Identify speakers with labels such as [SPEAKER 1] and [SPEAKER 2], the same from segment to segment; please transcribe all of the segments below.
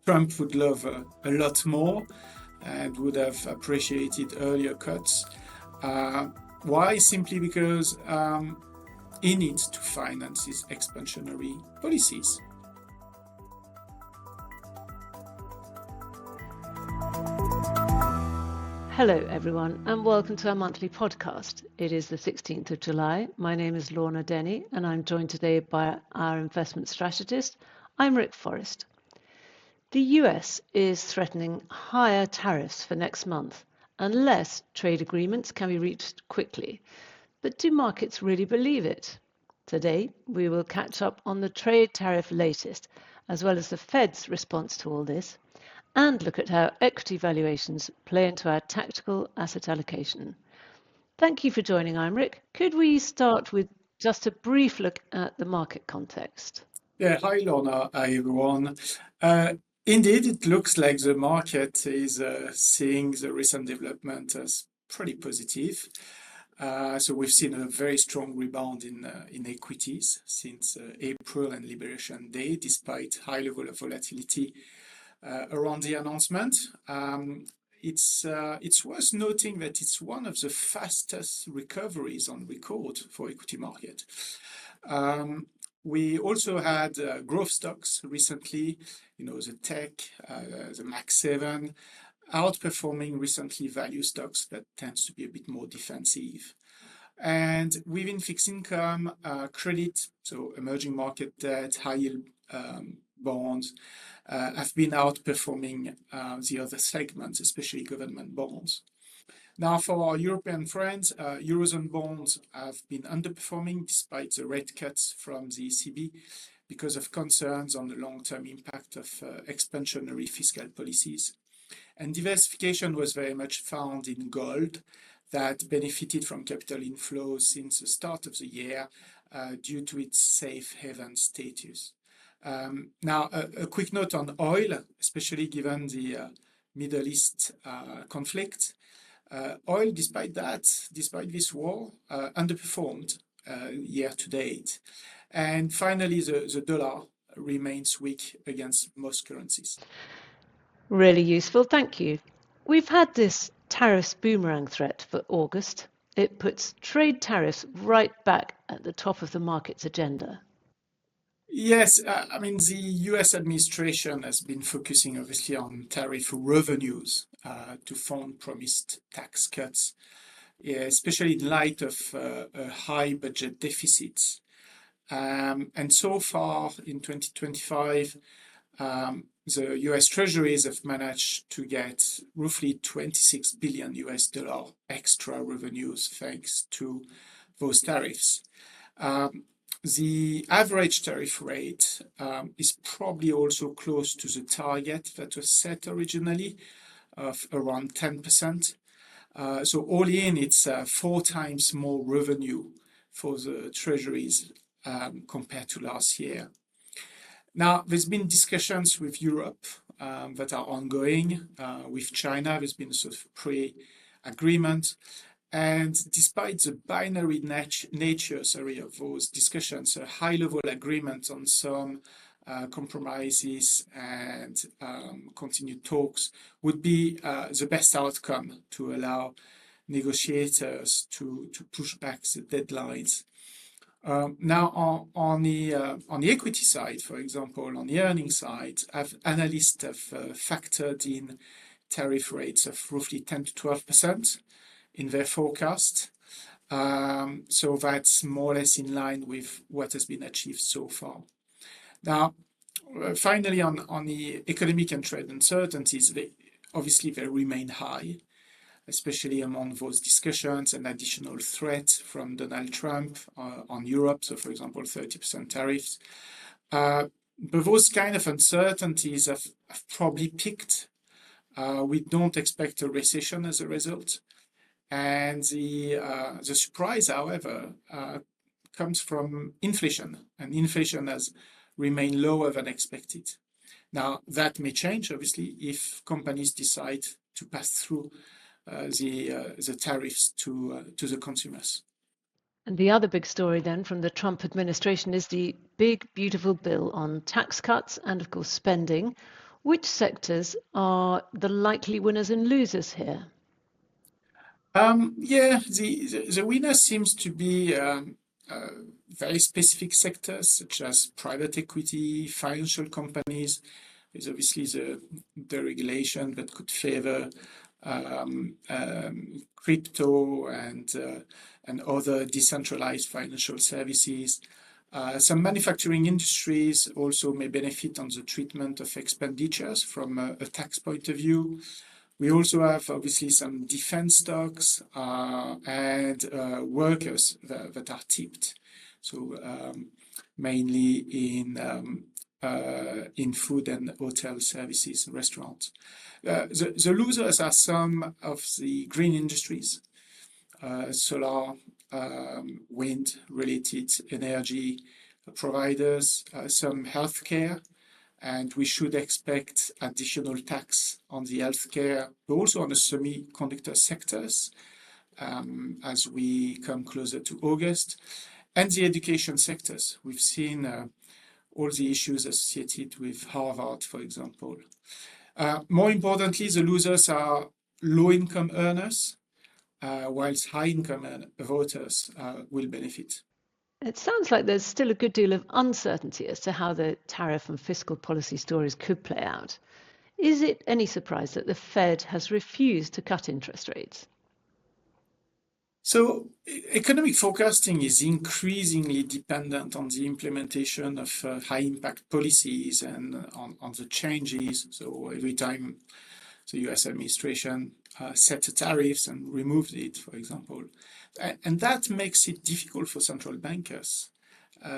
[SPEAKER 1] Trump would love a lot more and would have appreciated earlier cuts. Why? Simply because he needs to finance his expansionary policies.
[SPEAKER 2] Hello everyone and welcome to our monthly podcast. It is the 16th of July. My name is Lorna Denny and I'm joined today by our investment strategist, Imric Forrest. The US is threatening higher tariffs for next month unless trade agreements can be reached quickly. But do markets really believe it? Today we will catch up on the trade tariff latest as well as the Fed's response to all this, and look at how equity valuations play into our tactical asset allocation. Thank you for joining, Imric. Could we start with just a brief look at the market context?
[SPEAKER 1] Yeah, hi Lorna, hi everyone. Indeed, it looks like the market is seeing the recent development as pretty positive. So we've seen a very strong rebound in equities since April and Liberation Day, despite high level of volatility around the announcement. It's worth noting that it's one of the fastest recoveries on record for equity market. We also had growth stocks recently, the tech, the Max 7, outperforming recently value stocks that tends to be a bit more defensive. And within fixed income, credit, so emerging market debt, high yield bonds, have been outperforming the other segments, especially government bonds. Now, for our European friends, Eurozone bonds have been underperforming despite the rate cuts from the ECB because of concerns on the long-term impact of expansionary fiscal policies. And diversification was very much found in gold that benefited from capital inflows since the start of the year due to its safe haven status. Now, a quick note on oil, especially given the Middle East conflict. Oil, despite this war, underperformed year to date. And finally, the dollar remains weak against most currencies.
[SPEAKER 2] Really useful, thank you. We've had this tariffs boomerang threat for August. It puts trade tariffs right back at the top of the market's agenda.
[SPEAKER 1] Yes, the US administration has been focusing obviously on tariff revenues to fund promised tax cuts, especially in light of high budget deficits. And so far in 2025, the US Treasuries have managed to get roughly $26 billion extra revenues thanks to those tariffs. The average tariff rate is probably also close to the target that was set originally of around 10%. So all in, it's 4 times more revenue for the treasuries compared to last year. Now, there's been discussions with Europe that are ongoing. With China, there's been a sort of pre-agreement. And despite the binary nature of those discussions, a high-level agreement on some compromises and continued talks would be the best outcome to allow negotiators to push back the deadlines. Now, on the equity side, for example, on the earnings side, analysts have factored in tariff rates of roughly 10 to 12%. In their forecast. So that's more or less in line with what has been achieved so far. Now, finally, on the economic and trade uncertainties, they remain high, especially among those discussions and additional threats from Donald Trump on Europe. So, for example, 30% tariffs. But those kind of uncertainties have probably peaked. We don't expect a recession as a result. And the surprise, however, comes from inflation, and inflation has remained lower than expected. Now, that may change, obviously, if companies decide to pass through the tariffs to the consumers.
[SPEAKER 2] And the other big story then from the Trump administration is the big, beautiful bill on tax cuts and, of course, spending. Which sectors are the likely winners and losers here?
[SPEAKER 1] Yeah, the winner seems to be very specific sectors such as private equity, financial companies. There's obviously the regulation that could favor crypto and other decentralized financial services. Some manufacturing industries also may benefit on the treatment of expenditures from a tax point of view. We also have obviously some defense stocks and workers that are tipped. So mainly in food and hotel services, restaurants. The losers are some of the green industries, solar, wind-related energy providers, some healthcare, and we should expect additional tax on the healthcare, but also on the semiconductor sectors as we come closer to August, and the education sectors. We've seen all the issues associated with Harvard, for example. More importantly, the losers are low-income earners, whilst high-income voters will benefit.
[SPEAKER 2] It sounds like there's still a good deal of uncertainty as to how the tariff and fiscal policy stories could play out. Is it any surprise that the Fed has refused to cut interest rates?
[SPEAKER 1] So economic forecasting is increasingly dependent on the implementation of high-impact policies and on the changes. So every time the US administration set the tariffs and removed it, for example, and that makes it difficult for central bankers.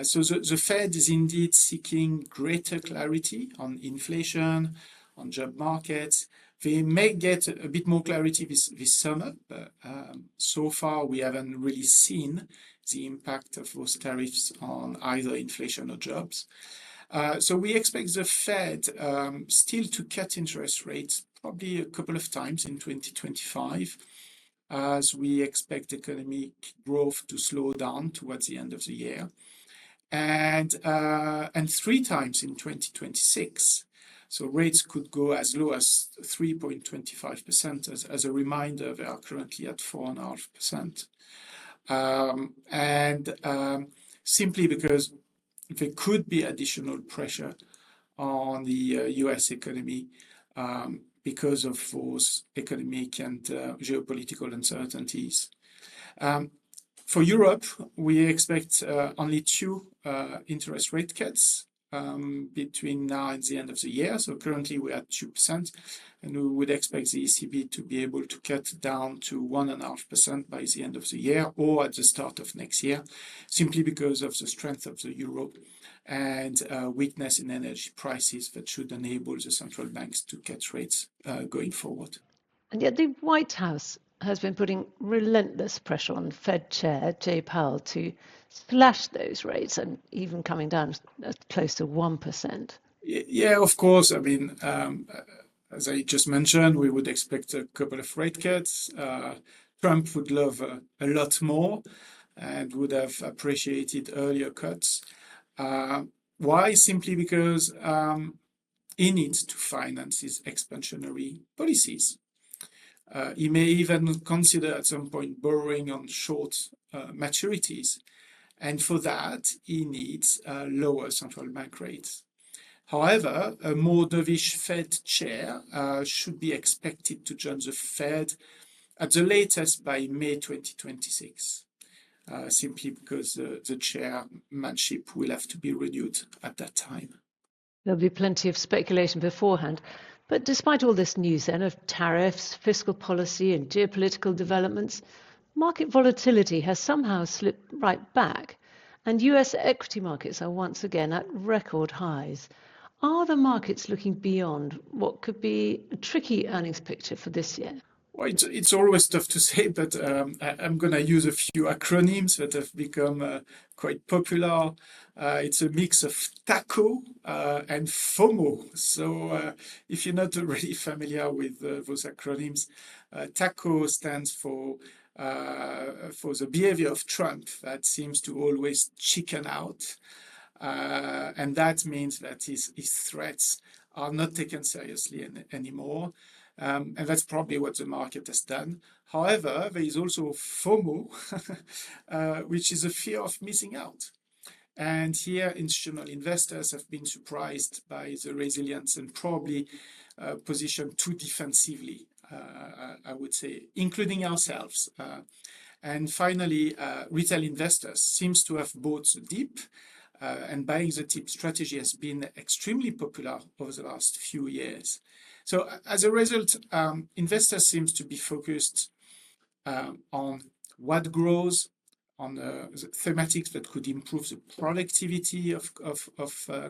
[SPEAKER 1] So the Fed is indeed seeking greater clarity on inflation, on job markets. They may get a bit more clarity this summer, but so far we haven't really seen the impact of those tariffs on either inflation or jobs. So we expect the Fed still to cut interest rates probably a couple of times in 2025, as we expect economic growth to slow down towards the end of the year, and 3 times in 2026. So rates could go as low as 3.25%. As a reminder, they are currently at 4.5%. Simply because there could be additional pressure on the US economy because of those economic and geopolitical uncertainties. For Europe, we expect only 2 interest rate cuts between now and the end of the year. So currently we're at 2%, and we would expect the ECB to be able to cut down to 1.5% by the end of the year or at the start of next year, simply because of the strength of the euro and weakness in energy prices that should enable the central banks to cut rates going forward.
[SPEAKER 2] And yet the White House has been putting relentless pressure on Fed Chair Jay Powell to slash those rates and even coming down close to 1%.
[SPEAKER 1] Yeah, of course. I mean, as I just mentioned, we would expect a couple of rate cuts. Trump would love a lot more and would have appreciated earlier cuts. Why? Simply because he needs to finance his expansionary policies. He may even consider at some point borrowing on short maturities. And for that, he needs lower central bank rates. However, a more dovish Fed chair should be expected to join the Fed at the latest by May 2026, simply because the chairmanship will have to be renewed at that time.
[SPEAKER 2] There'll be plenty of speculation beforehand. But despite all this news then of tariffs, fiscal policy and geopolitical developments, market volatility has somehow slipped right back, and US equity markets are once again at record highs. Are the markets looking beyond what could be a tricky earnings picture for this year?
[SPEAKER 1] Well, it's always tough to say, but I'm going to use a few acronyms that have become quite popular. It's a mix of TACO and FOMO. So if you're not already familiar with those acronyms, TACO stands for the behavior of Trump that seems to always chicken out. And that means that his threats are not taken seriously anymore. And that's probably what the market has done. However, there is also FOMO, which is a fear of missing out. And here, institutional investors have been surprised by the resilience and probably positioned too defensively, I would say, including ourselves. And finally, retail investors seems to have bought the dip, and buying the dip strategy has been extremely popular over the last few years. So as a result, investors seems to be focused on what grows, on the thematics that could improve the productivity of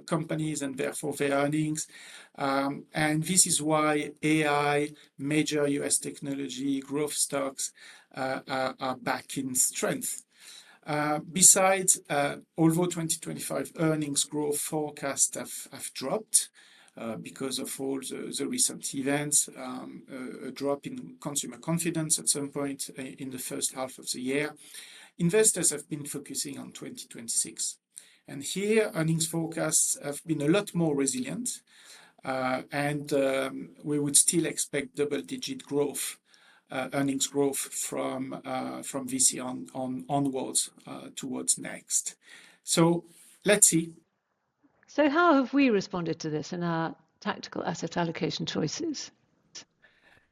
[SPEAKER 1] companies and therefore their earnings. And this is why AI, major US technology, growth stocks are back in strength. Besides, although 2025 earnings growth forecasts have dropped because of all the recent events, a drop in consumer confidence at some point in the first half of the year, investors have been focusing on 2026. And here, earnings forecasts have been a lot more resilient, and we would still expect double-digit growth, earnings growth from this year onwards towards next. So let's see.
[SPEAKER 2] So how have we responded to this in our tactical asset allocation choices?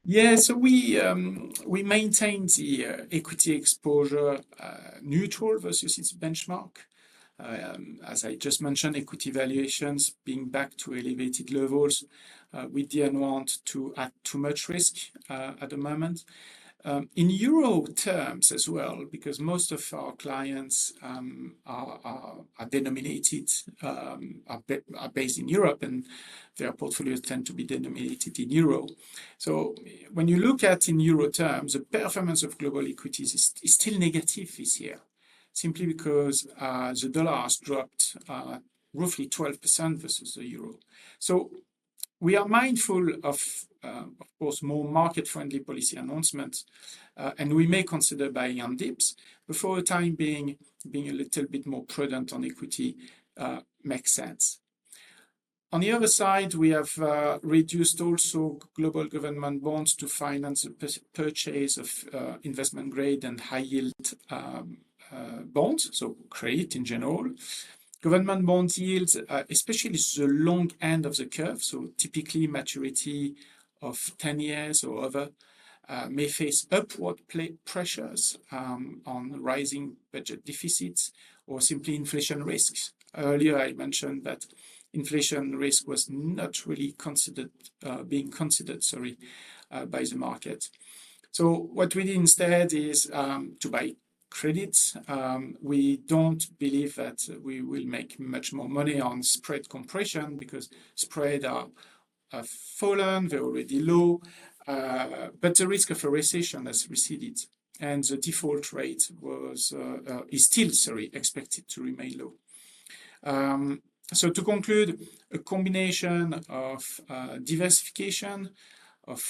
[SPEAKER 1] Yeah, so we maintain the equity exposure neutral versus its benchmark. As I just mentioned, equity valuations being back to elevated levels. We didn't want to add too much risk at the moment. In euro terms as well, because most of our clients are denominated, are based in Europe, and their portfolios tend to be denominated in euro. So when you look at in euro terms, the performance of global equities is still negative this year, simply because the dollar has dropped roughly 12% versus the euro. So we are mindful of course, more market-friendly policy announcements, and we may consider buying on dips, but for the time being a little bit more prudent on equity makes sense. On the other side, we have reduced also global government bonds to finance the purchase of investment grade and high yield bonds, so credit in general. Government bond yields, especially the long end of the curve, so typically maturity of 10 years or over, may face upward pressures on rising budget deficits or simply inflation risks. Earlier, I mentioned that inflation risk was not really being considered by the market. So what we did instead is to buy credits. We don't believe that we will make much more money on spread compression because spreads have fallen, they're already low, but the risk of a recession has receded, and the default rate is still expected to remain low. So to conclude, a combination of diversification, of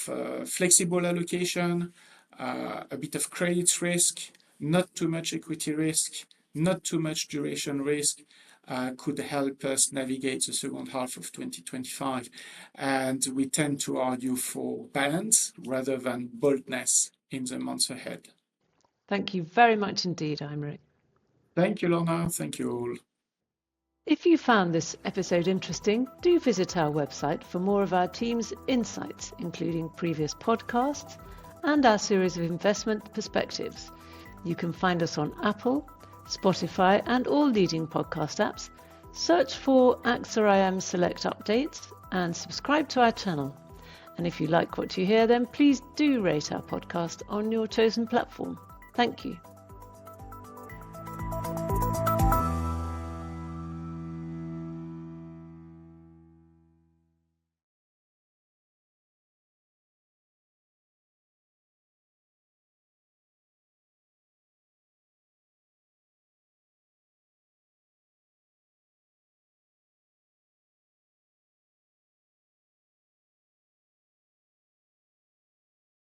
[SPEAKER 1] flexible allocation, a bit of credit risk, not too much equity risk, not too much duration risk, could help us navigate the second half of 2025. And we tend to argue for balance rather than boldness in the months ahead.
[SPEAKER 2] Thank you very much indeed, Aymeric.
[SPEAKER 1] Thank you, Lorna. Thank you all.
[SPEAKER 2] If you found this episode interesting, do visit our website for more of our team's insights, including previous podcasts and our series of investment perspectives. You can find us on Apple, Spotify, and all leading podcast apps. Search for AXA IM Select Updates and subscribe to our channel. And if you like what you hear, then please do rate our podcast on your chosen platform. Thank you.